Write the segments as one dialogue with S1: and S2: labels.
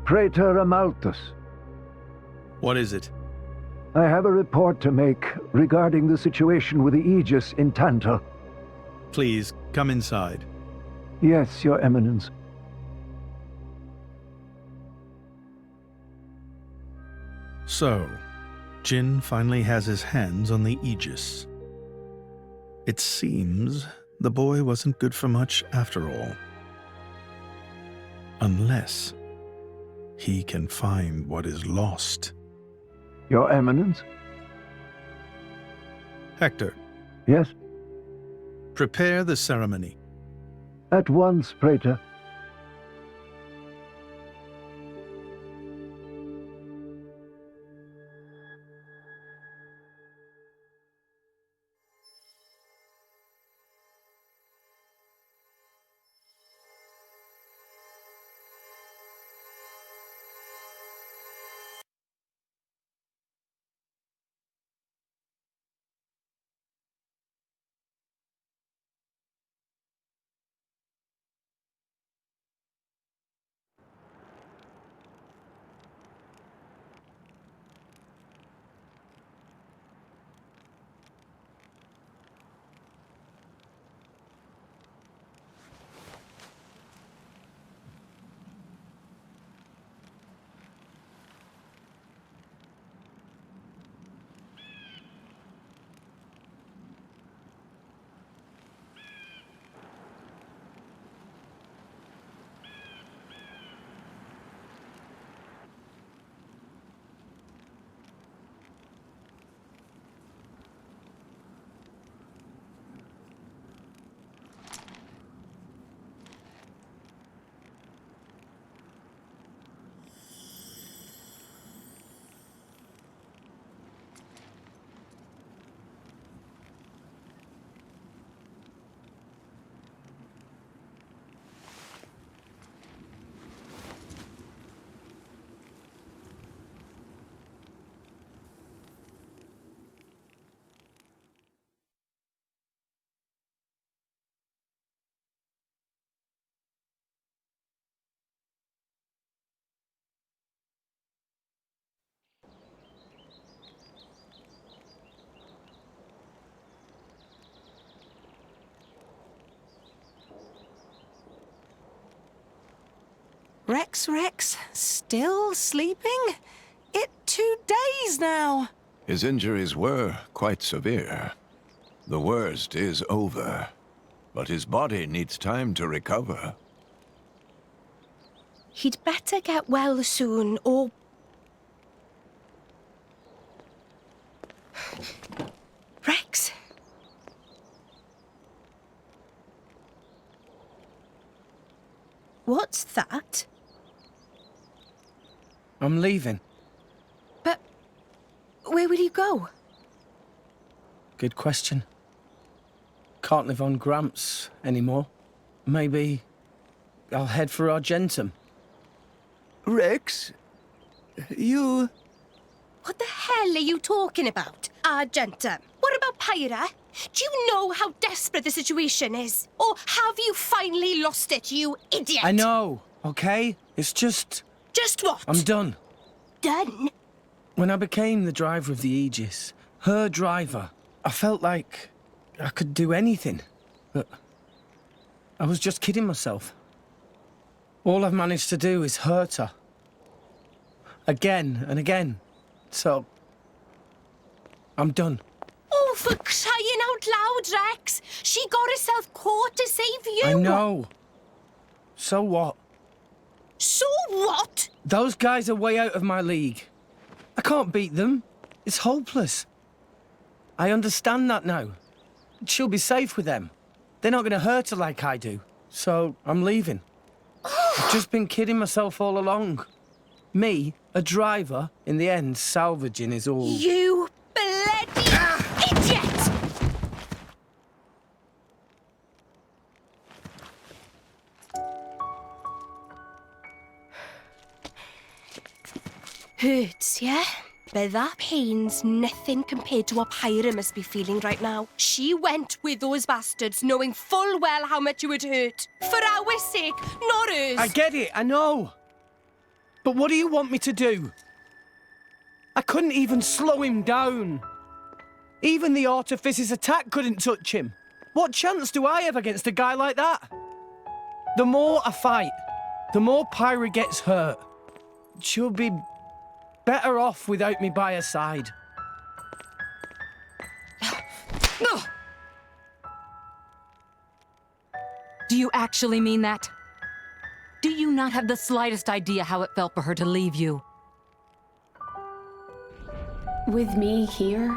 S1: Praetor Amalthus.
S2: What is it?
S1: I have a report to make regarding the situation with the Aegis in Tantal.
S2: Please, come inside.
S1: Yes, Your Eminence.
S2: So, Jin finally has his hands on the Aegis. It seems the boy wasn't good for much after all. Unless he can find what is lost.
S1: Your Eminence?
S2: Hector,
S1: Yes?
S2: prepare the ceremony.
S1: At once, Praetor.
S3: Rex, still sleeping? It 2 days now.
S4: His injuries were quite severe. The worst is over, but his body needs time to recover.
S3: He'd better get well soon, or... Rex? What's that?
S5: I'm leaving.
S3: But where will you go?
S5: Good question. Can't live on Gramps anymore. Maybe I'll head for Argentum.
S4: Rex, you...
S3: What the hell are you talking about, Argentum? What about Pyra? Do you know how desperate the situation is? Or have you finally lost it, you idiot?
S5: I know, okay? It's just...
S3: Just what?
S5: I'm done.
S3: Done?
S5: When I became the driver of the Aegis, her driver, I felt like I could do anything. But I was just kidding myself. All I've managed to do is hurt her. Again and again. So, I'm done.
S3: Oh, for crying out loud, Rex! She got herself caught to save you!
S5: I know. So what?
S3: So what?
S5: Those guys are way out of my league. I can't beat them. It's hopeless. I understand that now. She'll be safe with them. They're not going to hurt her like I do. So, I'm leaving. I've just been kidding myself all along. Me, a driver, in the end, salvaging is all...
S3: You bloody idiot! Hurts, yeah? But that pain's nothing compared to what Pyra must be feeling right now. She went with those bastards knowing full well how much it would hurt. For our sake, not hers.
S5: I get it, I know. But what do you want me to do? I couldn't even slow him down. Even the Artifice's attack couldn't touch him. What chance do I have against a guy like that? The more I fight, the more Pyra gets hurt. She'll be better off without me by her side.
S6: Do you actually mean that? Do you not have the slightest idea how it felt for her to leave you?
S7: With me here,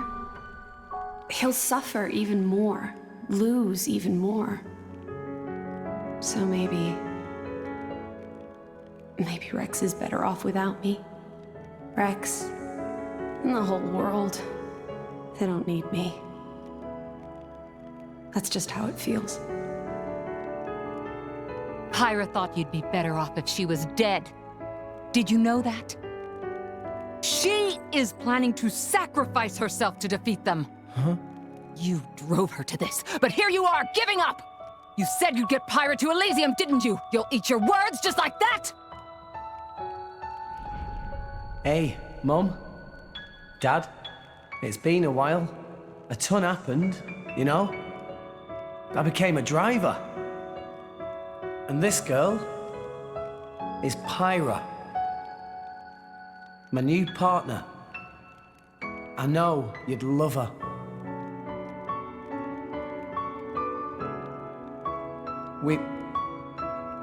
S7: he'll suffer even more, lose even more. So maybe Rex is better off without me. Rex and the whole world, they don't need me. That's just how it feels.
S6: Pyra thought you'd be better off if she was dead. Did you know that? She is planning to sacrifice herself to defeat them.
S5: Huh?
S6: You drove her to this, but here you are, giving up! You said you'd get Pyra to Elysium, didn't you? You'll eat your words just like that?
S5: Hey, Mum, Dad, it's been a while. A ton happened, you know? I became a driver. And this girl is Pyra, my new partner. I know you'd love her.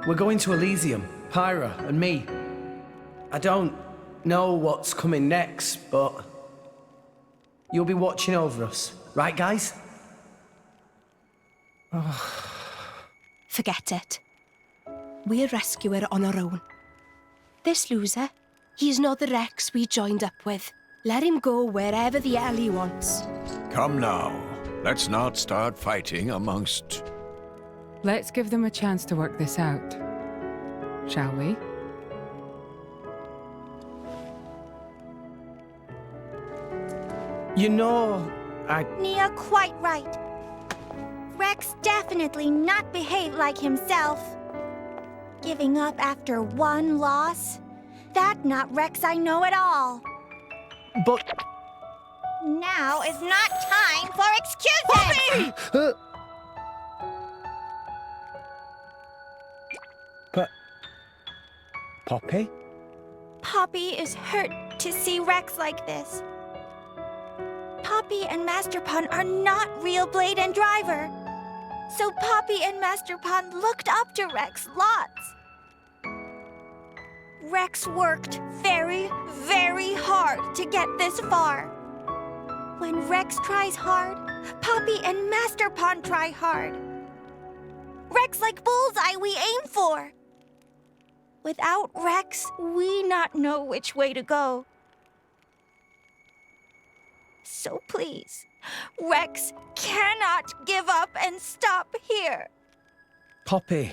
S5: We're going to Elysium, Pyra and me. I don't know what's coming next, but you'll be watching over us, right, guys?
S3: Forget it. We'll rescue her on our own. This loser, he's not the Rex we joined up with. Let him go wherever the hell he wants.
S4: Come now. Let's not start fighting amongst...
S8: Let's give them a chance to work this out. Shall we?
S5: You know,
S9: Nia quite right. Rex definitely not behaved like himself. Giving up after one loss? That not Rex I know at all.
S5: but...
S9: Now is not time for excuses!
S5: Poppy?
S9: Poppy is hurt to see Rex like this. Poppy and Master Pun are not real Blade and Driver. So Poppy and Master Pun looked up to Rex lots. Rex worked very, very hard to get this far. When Rex tries hard, Poppy and Master Pun try hard. Rex like bullseye we aim for. Without Rex, we not know which way to go. So please, Rex cannot give up and stop here.
S5: Poppy.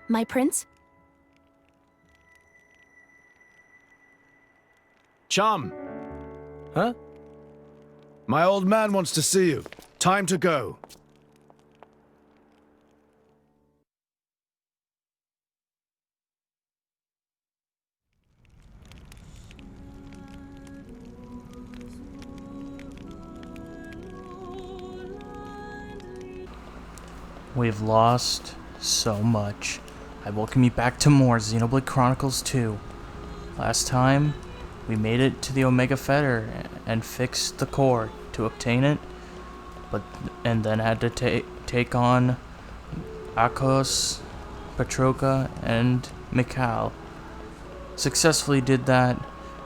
S7: My prince?
S10: Chum,
S5: Huh?
S10: my old man wants to see you. Time to go.
S11: We've lost so much. I welcome you back to more Xenoblade Chronicles 2. Last time, we made it to the Omega Fetter and fixed the core to obtain it, and then had to take on Akos, Petroka, and Mikhail. Successfully did that,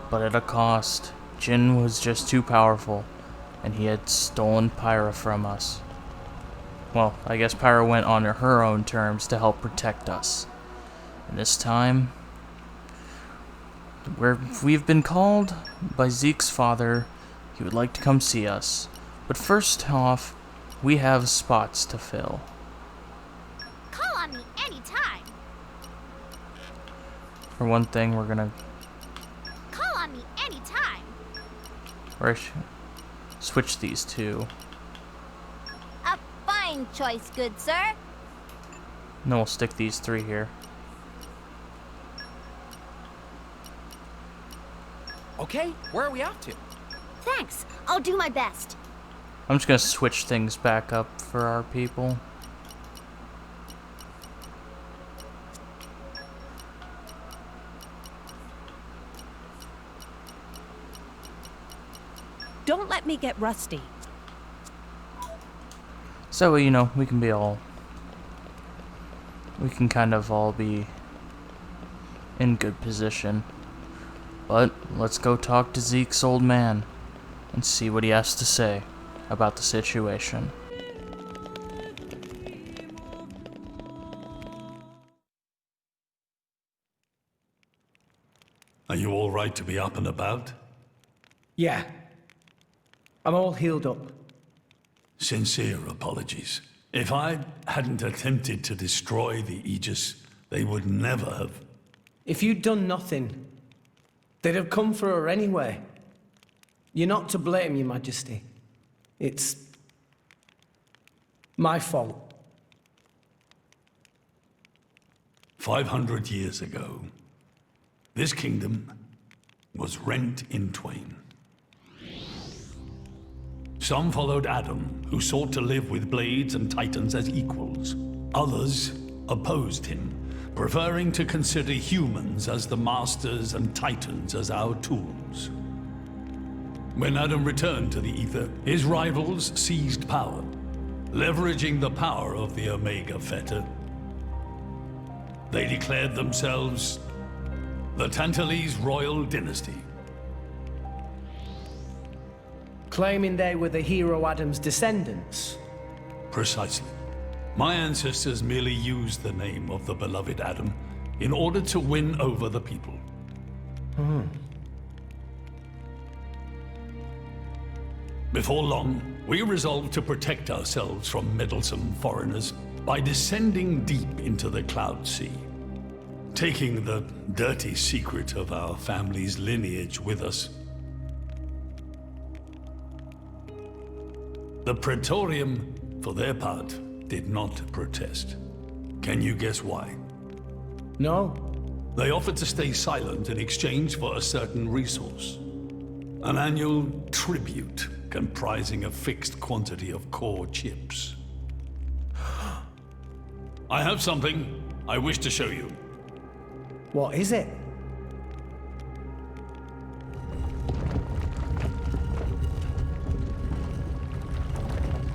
S11: but at a cost. Jin was just too powerful, and he had stolen Pyra from us. Well, I guess Pyra went on her own terms to help protect us. And this time, we've been called by Zeke's father. He would like to come see us. But first off, we have spots to fill.
S9: Call on me anytime.
S11: For one thing, we're gonna...
S9: Call on me anytime.
S11: switch these two.
S9: A fine choice, good sir.
S11: And then we'll stick these 3 here.
S12: Okay, where are we off to?
S9: Thanks. I'll do my best.
S11: I'm just gonna switch things back up for our people.
S3: Don't let me get rusty.
S11: So, you know, we can kind of all be in good position. But let's go talk to Zeke's old man and see what he has to say about the situation.
S13: Are you all right to be up and about?
S5: Yeah. I'm all healed up.
S13: Sincere apologies. If I hadn't attempted to destroy the Aegis, they would never have.
S5: If you'd done nothing, they'd have come for her anyway. You're not to blame, Your Majesty. It's my fault.
S13: 500 years ago, this kingdom was rent in twain. Some followed Adam, who sought to live with blades and titans as equals. Others opposed him, preferring to consider humans as the masters and titans as our tools. When Adam returned to the Ether, his rivals seized power, leveraging the power of the Omega Fetter. They declared themselves the Tantalese royal dynasty.
S5: Claiming they were the hero Adam's descendants.
S13: Precisely. My ancestors merely used the name of the beloved Adam in order to win over the people. Before long, we resolved to protect ourselves from meddlesome foreigners by descending deep into the Cloud Sea, taking the dirty secret of our family's lineage with us. The Praetorium, for their part, did not protest. Can you guess why?
S5: No.
S13: They offered to stay silent in exchange for a certain resource. An annual tribute comprising a fixed quantity of core chips. I have something I wish to show you.
S5: What is it?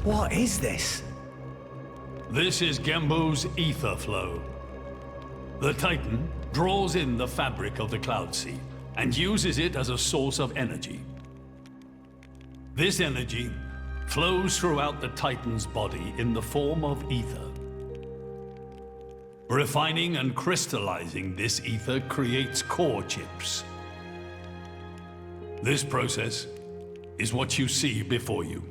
S5: What is this?
S13: This is Gembu's ether flow. The Titan draws in the fabric of the Cloud Sea and uses it as a source of energy. This energy flows throughout the Titan's body in the form of ether. Refining and crystallizing this ether creates core chips. This process is what you see before you.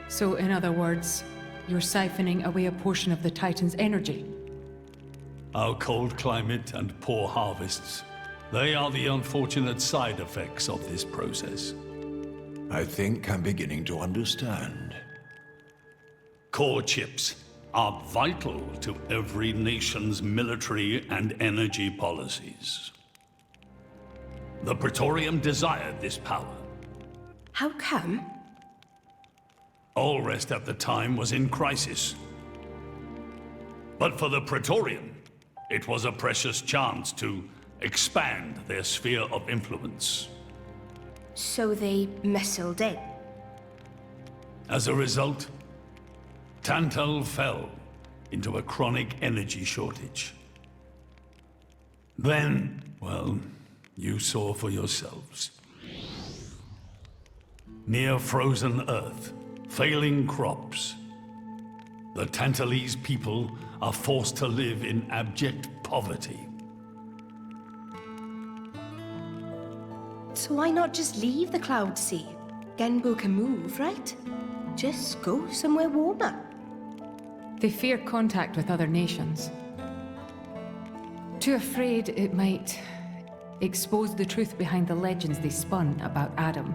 S8: So, in other words, you're siphoning away a portion of the Titan's energy.
S13: Our cold climate and poor harvests, they are the unfortunate side effects of this process.
S4: I think I'm beginning to understand.
S13: Core chips are vital to every nation's military and energy policies. The Praetorium desired this power.
S3: How come?
S13: Allrest at the time was in crisis. But for the Praetorium, it was a precious chance to expand their sphere of influence.
S3: So they missiled in.
S13: As a result, Tantal fell into a chronic energy shortage. Then, well, you saw for yourselves. Near frozen Earth, failing crops, the Tantalese people are forced to live in abject poverty.
S3: So why not just leave the Cloud Sea? Genbu can move, right? Just go somewhere warmer.
S8: They fear contact with other nations. Too afraid it might expose the truth behind the legends they spun about Adam.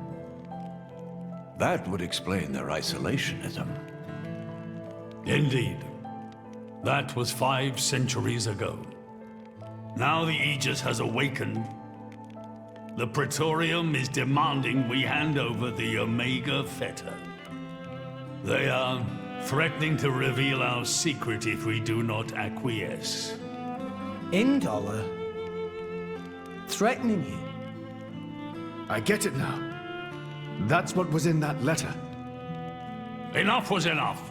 S4: That would explain their isolationism.
S13: Indeed. That was 5 centuries ago. Now the Aegis has awakened. The Praetorium is demanding we hand over the Omega Fetter. They are threatening to reveal our secret if we do not acquiesce.
S5: Indollar? Threatening you?
S10: I get it now. That's what was in that letter.
S13: Enough was enough.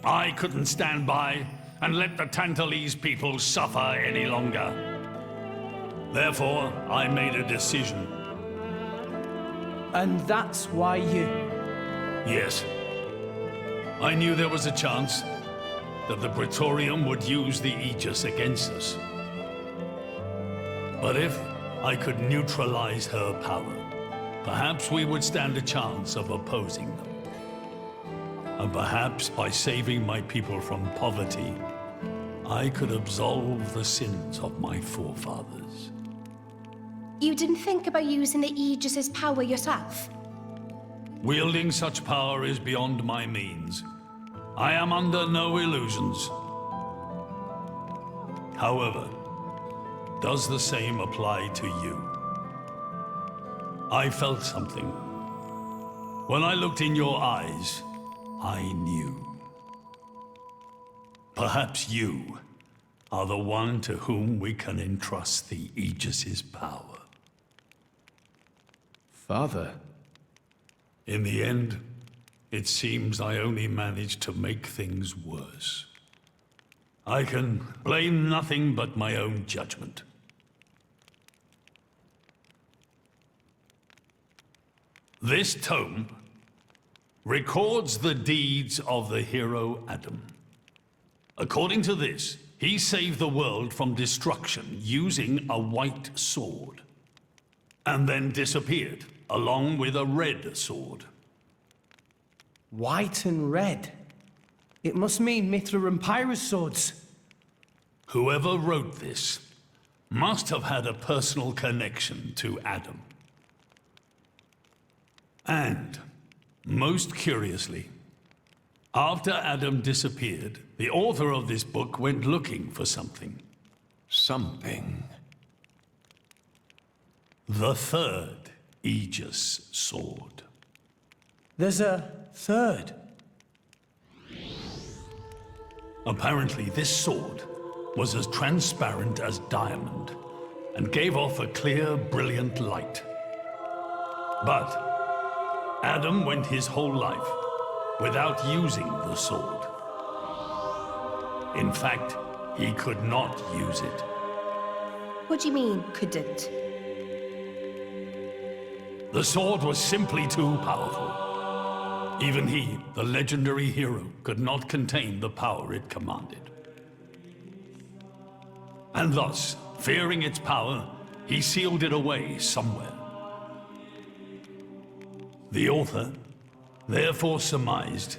S13: I couldn't stand by and let the Tantalese people suffer any longer. Therefore, I made a decision.
S5: And that's why you...
S13: Yes. I knew there was a chance that the Praetorium would use the Aegis against us. But if I could neutralize her power, perhaps we would stand a chance of opposing them. And perhaps by saving my people from poverty, I could absolve the sins of my forefathers.
S3: You didn't think about using the Aegis's power yourself?
S13: Wielding such power is beyond my means. I am under no illusions. However, does the same apply to you? I felt something. When I looked in your eyes, I knew. Perhaps you are the one to whom we can entrust the Aegis's power.
S10: Father?
S13: In the end, it seems I only managed to make things worse. I can blame nothing but my own judgment. This tome records the deeds of the hero Adam. According to this, he saved the world from destruction using a white sword, and then disappeared, along with a red sword.
S5: White and red? It must mean Mithra and Pyrrha's swords.
S13: Whoever wrote this must have had a personal connection to Adam. And, most curiously, after Adam disappeared, the author of this book went looking for something.
S4: Something?
S13: The third Aegis sword.
S5: There's a third?
S13: Apparently, this sword was as transparent as diamond and gave off a clear, brilliant light. But Adam went his whole life without using the sword. In fact, he could not use it.
S3: What do you mean, couldn't?
S13: The sword was simply too powerful. Even he, the legendary hero, could not contain the power it commanded. And thus, fearing its power, he sealed it away somewhere. The author therefore surmised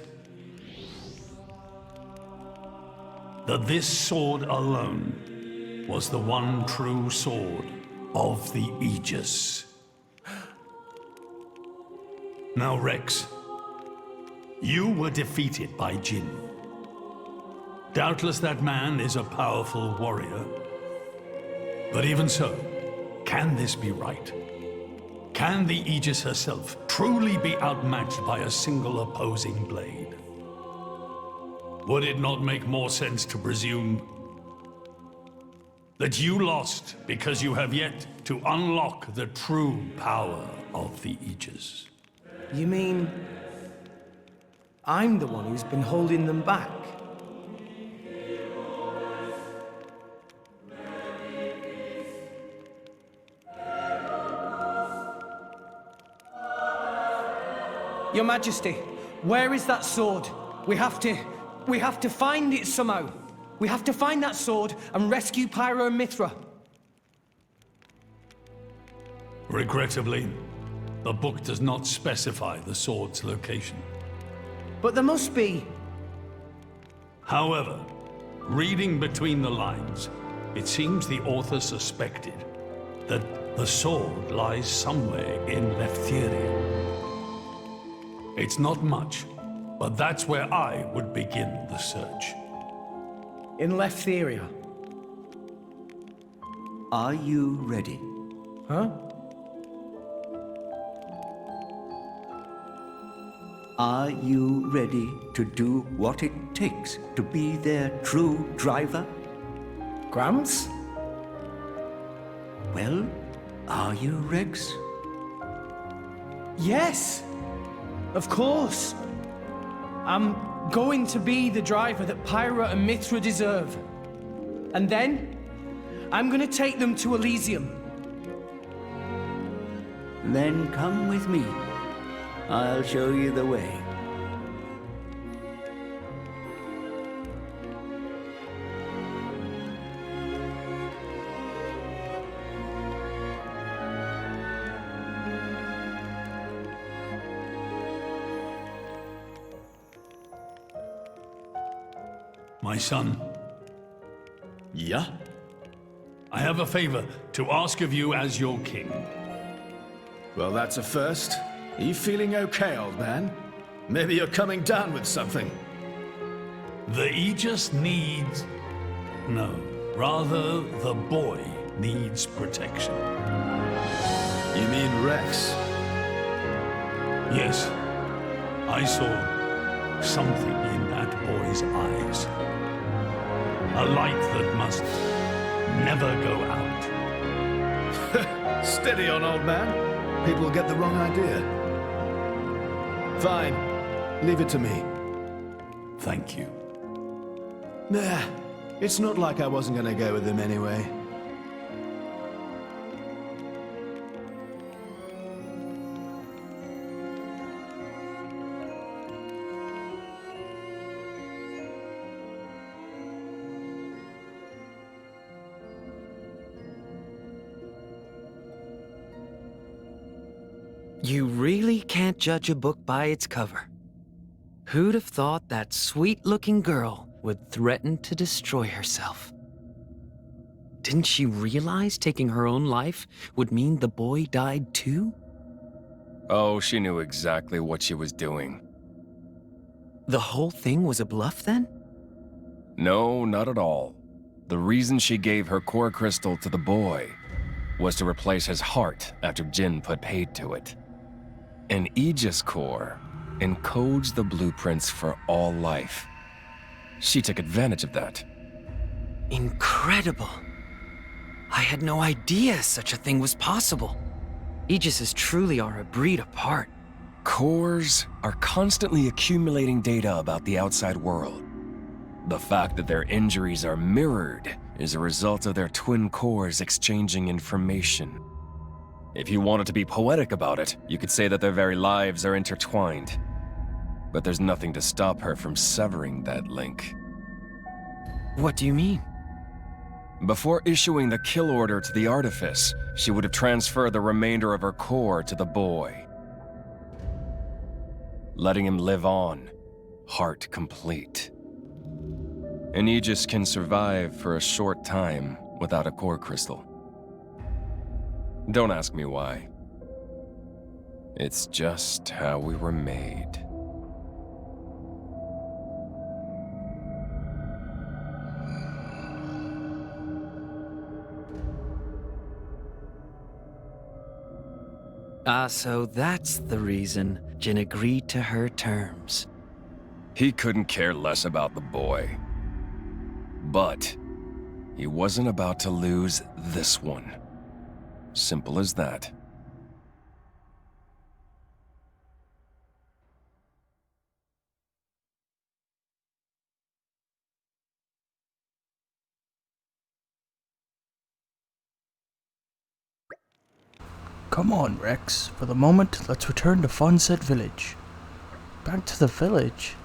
S13: that this sword alone was the one true sword of the Aegis. Now, Rex, you were defeated by Jin. Doubtless that man is a powerful warrior. But even so, can this be right? Can the Aegis herself truly be outmatched by a single opposing blade? Would it not make more sense to presume that you lost because you have yet to unlock the true power of the Aegis?
S5: You mean I'm the one who's been holding them back? Your Majesty, where is that sword? We have to find it somehow. We have to find that sword and rescue Pyro and Mithra.
S13: Regrettably, the book does not specify the sword's location.
S5: But there must be.
S13: However, reading between the lines, it seems the author suspected that the sword lies somewhere in Lefthyria. It's not much, but that's where I would begin the search.
S5: In Letheria.
S14: Are you ready?
S5: Huh?
S14: Are you ready to do what it takes to be their true driver?
S5: Gramps?
S14: Well, are you, Rex?
S5: Yes! Of course! I'm going to be the driver that Pyra and Mithra deserve. And then, I'm gonna take them to Elysium.
S14: Then come with me. I'll show you the way.
S13: My son.
S10: Yeah?
S13: I have a favor to ask of you as your king.
S10: Well, that's a first. Are you feeling okay, old man? Maybe you're coming down with something.
S13: The Aegis needs... No, rather the boy needs protection.
S10: You mean Rex?
S13: Yes, I saw something in that boy's eyes. A light that must never go out.
S10: Steady on, old man. People will get the wrong idea. Fine. Leave it to me.
S13: Thank you.
S10: Nah, it's not like I wasn't gonna go with him anyway.
S12: You really can't judge a book by its cover. Who'd have thought that sweet-looking girl would threaten to destroy herself? Didn't she realize taking her own life would mean the boy died too?
S15: Oh, she knew exactly what she was doing.
S12: The whole thing was a bluff then?
S15: No, not at all. The reason she gave her core crystal to the boy was to replace his heart after Jin put paid to it. An Aegis core encodes the blueprints for all life. She took advantage of that.
S12: Incredible. I had no idea such a thing was possible. Aegises truly are a breed apart.
S15: Cores are constantly accumulating data about the outside world. The fact that their injuries are mirrored is a result of their twin cores exchanging information. If you wanted to be poetic about it, you could say that their very lives are intertwined. But there's nothing to stop her from severing that link.
S12: What do you mean?
S15: Before issuing the kill order to the artifice, she would have transferred the remainder of her core to the boy, letting him live on, heart complete. An Aegis can survive for a short time without a core crystal. Don't ask me why. It's just how we were made.
S12: So that's the reason Jin agreed to her terms.
S15: He couldn't care less about the boy. But he wasn't about to lose this one. Simple as that.
S11: Come on, Rex. For the moment, let's return to Fonset Village. Back to the village?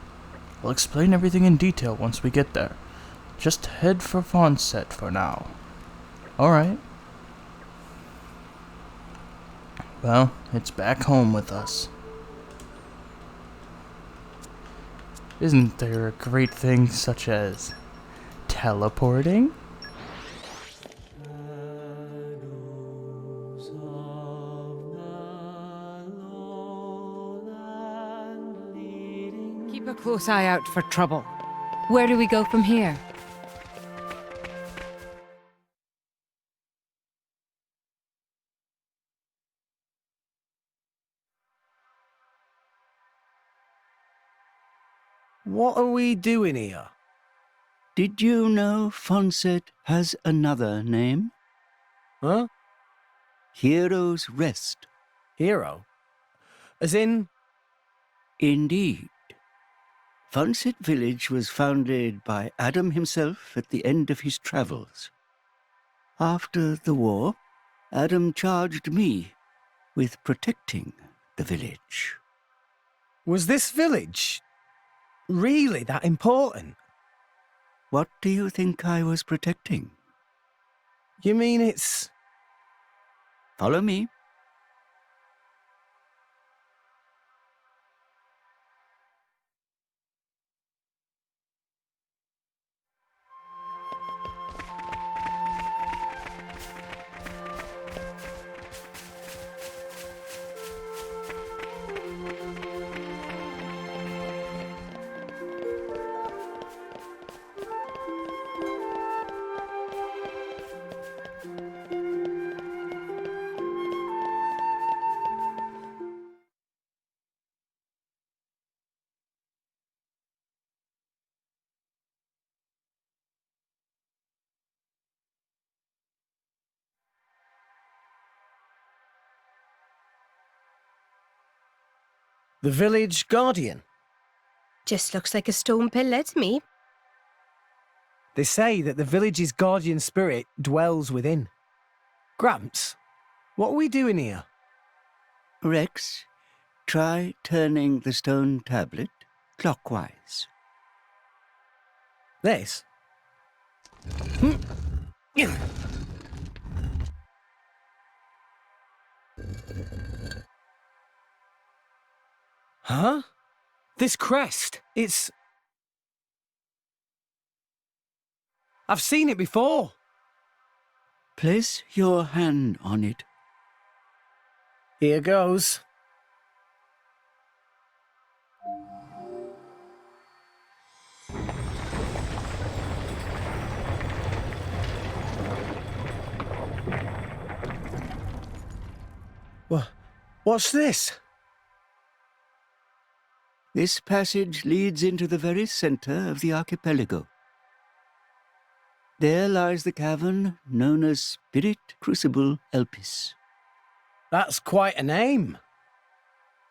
S11: I'll explain everything in detail once we get there. Just head for Fonset for now. Alright. Well, it's back home with us. Isn't there a great thing such as teleporting?
S8: close eye out for trouble.
S6: Where do we go from here?
S5: What are we doing here?
S14: Did you know Fonset has another name?
S5: Huh?
S14: Hero's Rest.
S5: Hero? As in?
S14: Indeed. Fonset Village was founded by Adam himself at the end of his travels. After the war, Adam charged me with protecting the village.
S5: Was this village really that important?
S14: What do you think I was protecting?
S5: You mean it's...
S14: Follow me.
S5: The village guardian?
S3: Just looks like a stone pillar to me.
S5: They say that the village's guardian spirit dwells within. Gramps, what are we doing here?
S14: Rex, try turning the stone tablet clockwise.
S5: This? Huh? This crest, it's... I've seen it before.
S14: Place your hand on it.
S5: Here goes. What's this?
S14: This passage leads into the very center of the archipelago. There lies the cavern known as Spirit Crucible Elpis.
S5: That's quite a name.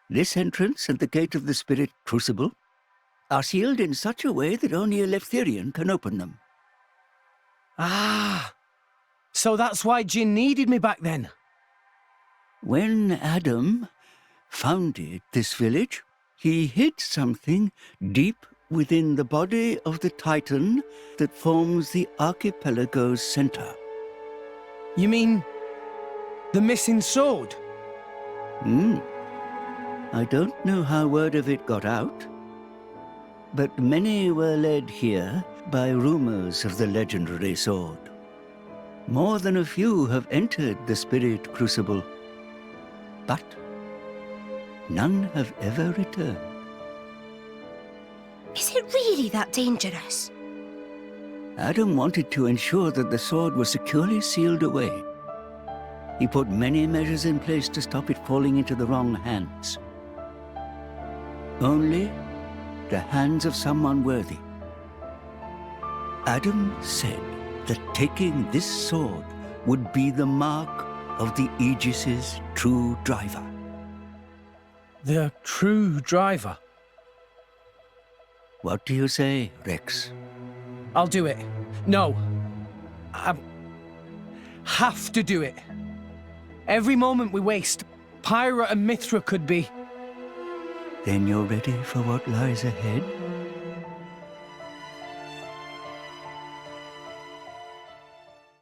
S14: This entrance and the gate of the Spirit Crucible are sealed in such a way that only a Leftherian can open them.
S5: Ah, so that's why Jin needed me back then.
S14: When Adam founded this village, he hid something deep within the body of the Titan that forms the archipelago's center.
S5: You mean the missing sword?
S14: I don't know how word of it got out, but many were led here by rumors of the legendary sword. More than a few have entered the Spirit Crucible, but none have ever returned.
S3: Is it really that dangerous?
S14: Adam wanted to ensure that the sword was securely sealed away. He put many measures in place to stop it falling into the wrong hands. Only the hands of someone worthy. Adam said that taking this sword would be the mark of the Aegis's true driver.
S5: The true driver?
S14: What do you say, Rex?
S5: I'll do it. No. I have to do it. Every moment we waste, Pyra and Mithra could be...
S14: Then you're ready for what lies ahead?